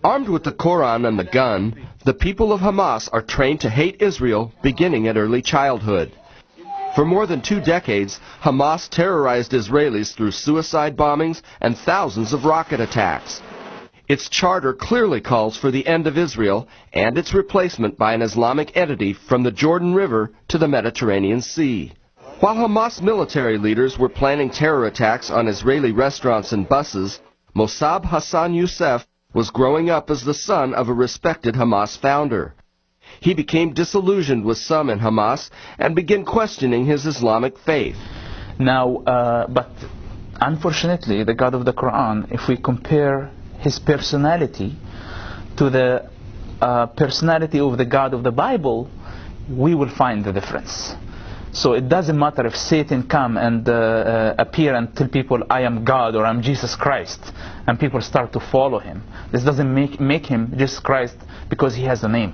Armed with the Quran and the gun, the people of Hamas are trained to hate Israel beginning at early childhood. For more than 2 decades, Hamas terrorized Israelis through suicide bombings and thousands of rocket attacks. Its charter clearly calls for the end of Israel and its replacement by an Islamic entity from the Jordan River to the Mediterranean Sea. While Hamas military leaders were planning terror attacks on Israeli restaurants and buses, Mossab Hassan Youssef was growing up as the son of a respected Hamas founder. He became disillusioned with some in Hamas and began questioning his Islamic faith. Now, but unfortunately, the God of the Quran, if we compare his personality to the personality of the God of the Bible, we will find the difference. So it doesn't matter if Satan come and appear and tell people, I am God or I'm Jesus Christ, and people start to follow him. This doesn't make him Jesus Christ because he has a name.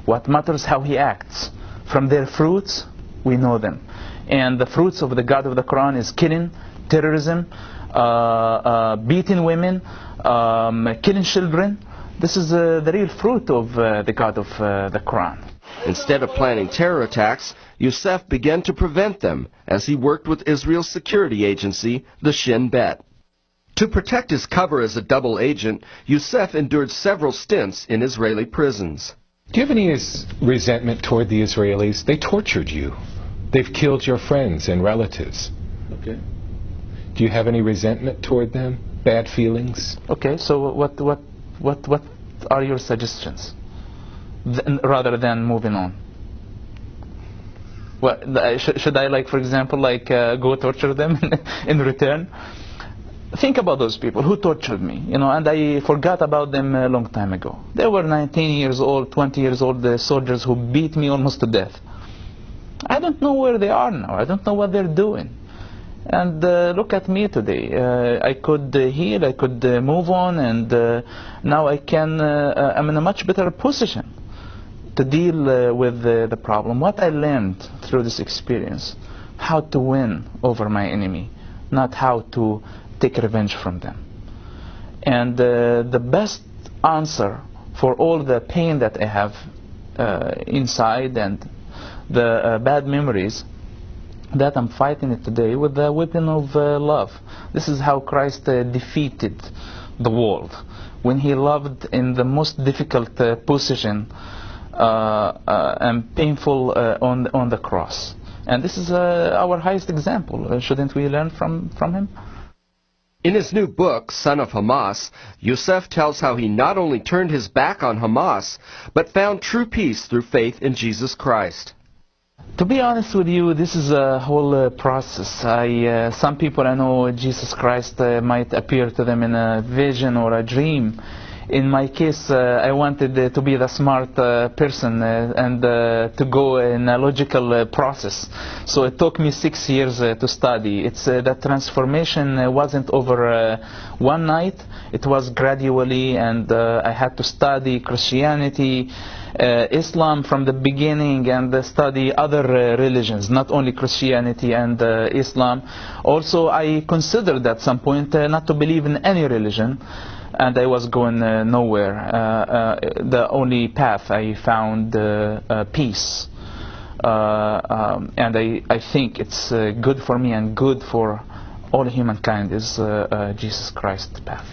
What matters how he acts. From their fruits, we know them. And the fruits of the God of the Quran is killing, terrorism, beating women, killing children. This is the real fruit of the God of the Quran. Instead of planning terror attacks, Youssef began to prevent them as he worked with Israel's security agency, the Shin Bet. To protect his cover as a double agent, Youssef endured several stints in Israeli prisons. Do you have any resentment toward the Israelis? They tortured you. They've killed your friends and relatives. Okay. Do you have any resentment toward them? Bad feelings? Okay, so what are your suggestions? Rather than moving on. What, should I, like, for example, like go torture them in return? Think about those people who tortured me, you know, and I forgot about them a long time ago. They were 19 years old, 20 years old, the soldiers who beat me almost to death. I don't know where they are now. I don't know what they're doing. And look at me today. I could heal, I could move on, and now I'm in a much better position to deal with the problem. What I learned through this experience, how to win over my enemy, not how to take revenge from them. And the best answer for all the pain that I have inside and the bad memories, that I'm fighting it today with the weapon of love. This is how Christ defeated the world, when he loved in the most difficult position and painful on the cross. And this is our highest example. Shouldn't we learn from him? In his new book, Son of Hamas, Youssef tells how he not only turned his back on Hamas, but found true peace through faith in Jesus Christ. To be honest with you, this is a whole process. Some people I know, Jesus Christ might appear to them in a vision or a dream. In my case, I wanted to be the smart person and to go in a logical process. So it took me 6 years to study. That transformation wasn't over one night. It was gradually, and I had to study Christianity, Islam from the beginning, and study other religions, not only Christianity and Islam. Also, I considered at some point not to believe in any religion, and I was going nowhere. The only path I found peace, and I think it's good for me and good for all humankind is Jesus Christ's path.